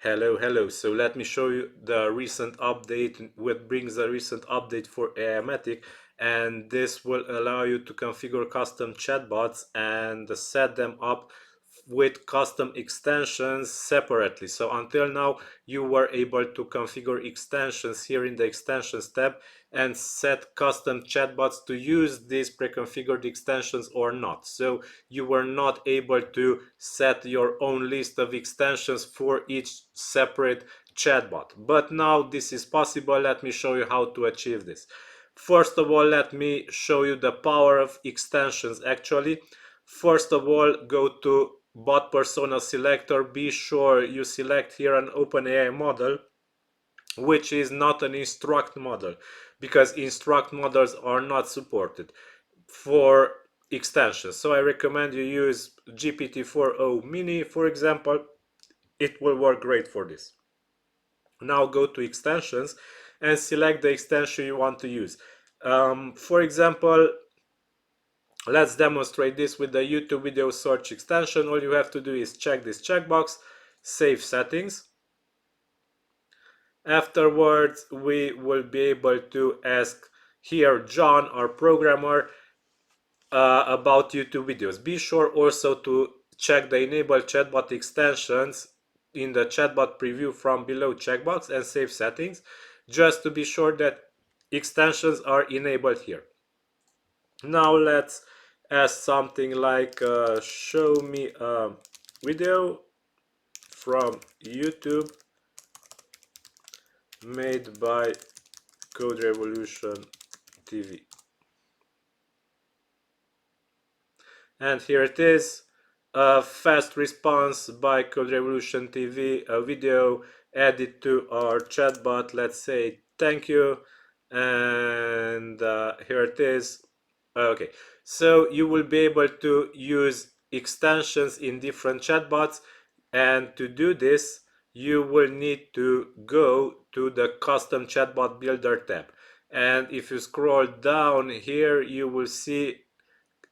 Hello. So let me show you the recent update, what brings the recent update for Aimogen, and this will allow you to configure custom chatbots and set them up with custom extensions separately. So until now, you were able to configure extensions here in the extensions tab and set custom chatbots to use these pre-configured extensions or not. So you were not able to set your own list of extensions for each separate chatbot. But now this is possible. Let me show you how to achieve this. First of all, let me show you the power of extensions actually. First of all, go to bot persona selector. Be sure you select here an OpenAI model, which is not an instruct model, because instruct models are not supported for extensions. So I recommend you use GPT-4o mini, for example. It will work great for this. Now go to extensions and select the extension you want to use. For example, let's demonstrate this with the YouTube video search extension. All you have to do is check this checkbox, save settings. Afterwards, we will be able to ask here John, our programmer, about YouTube videos. Be sure also to check the enable chatbot extensions in the chatbot preview from below checkbox and save settings, just to be sure that extensions are enabled here. Now let's ask something like show me a video from YouTube made by CodeRevolution TV. And here it is, a fast response by CodeRevolution TV, a video added to our chatbot. Let's say thank you, and here it is. Okay, so you will be able to use extensions in different chatbots, and to do this you will need to go to the custom chatbot builder tab, and if you scroll down here you will see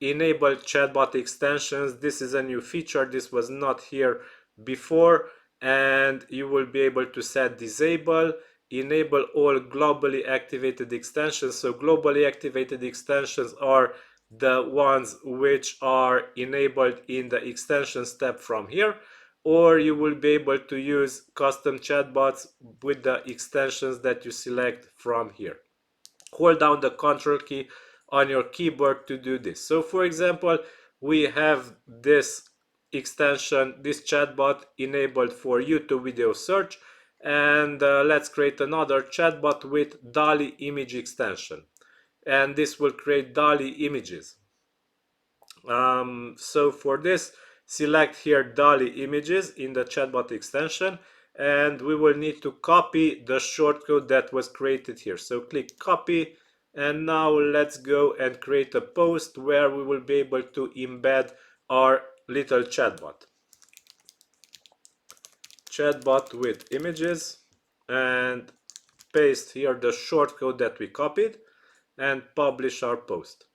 enable chatbot extensions. This is a new feature, this was not here before, and you will be able to set disable, enable all globally activated extensions. So globally activated extensions are the ones which are enabled in the extensions tab from here, or you will be able to use custom chatbots with the extensions that you select from here. Hold down the control key on your keyboard to do this. So for example, we have this extension, this chatbot enabled for YouTube video search, and let's create another chatbot with DALL-E image extension, and this will create DALL-E images. So for this, select here DALL-E images in the chatbot extension, and we will need to copy the shortcode that was created here. So click copy, and now let's go and create a post where we will be able to embed our little chatbot with images, and paste here the shortcode that we copied and publish our post.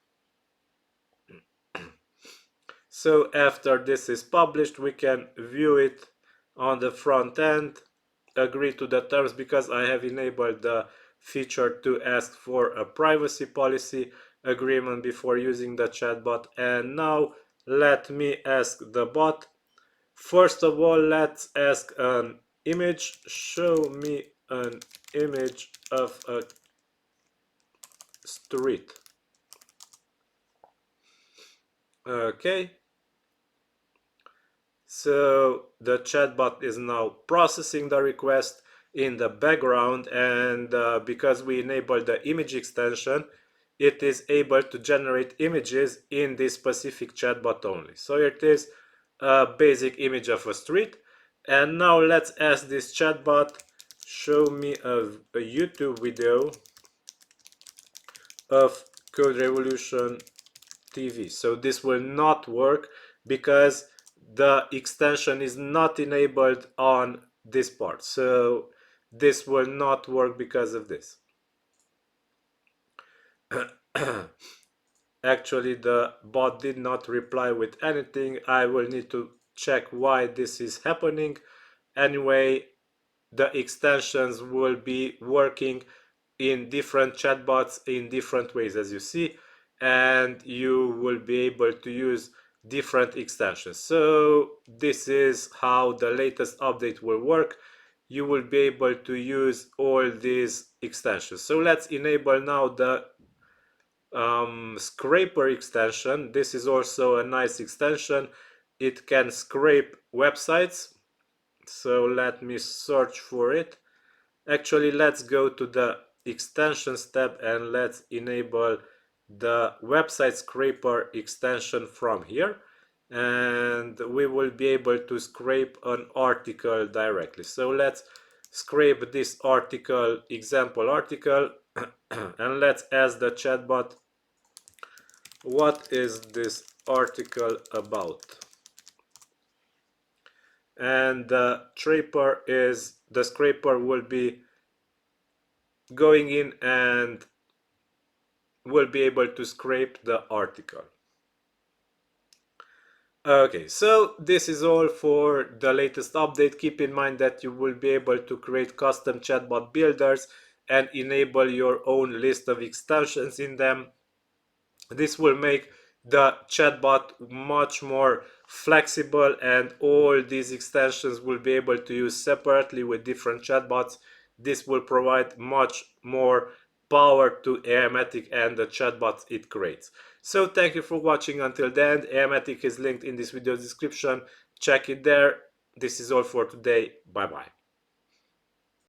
So after this is published, we can view it on the front end, agree to the terms, because I have enabled the feature to ask for a privacy policy agreement before using the chatbot. And now let me ask the bot. First of all, let's ask an image. Show me an image of a street. Okay. So the chatbot is now processing the request in the background, and because we enabled the image extension, it is able to generate images in this specific chatbot only. So here it is, a basic image of a street. And now let's ask this chatbot, show me a YouTube video of CodeRevolution TV. So this will not work because the extension is not enabled on this part. So this will not work because of this. Actually, the bot did not reply with anything. I will need to check why this is happening. Anyway, the extensions will be working in different chatbots in different ways, as you see, and you will be able to use different extensions. So this is how the latest update will work. You will be able to use all these extensions. So let's enable now the scraper extension. This is also a nice extension. It can scrape websites. So let me search for it. Actually, let's go to the extensions tab and let's enable the website scraper extension from here, and we will be able to scrape an article directly. So let's scrape this article, example article, and let's ask the chatbot, what is this article about? And the scraper will be going in and will be able to scrape the article. Okay, so this is all for the latest update. Keep in mind that you will be able to create custom chatbot builders and enable your own list of extensions in them. This will make the chatbot much more flexible, and all these extensions will be able to use separately with different chatbots. This will provide much more power to Aimogen and the chatbots it creates. So thank you for watching until the end. Aimogen is linked in this video description. Check it there. This is all for today. Bye bye.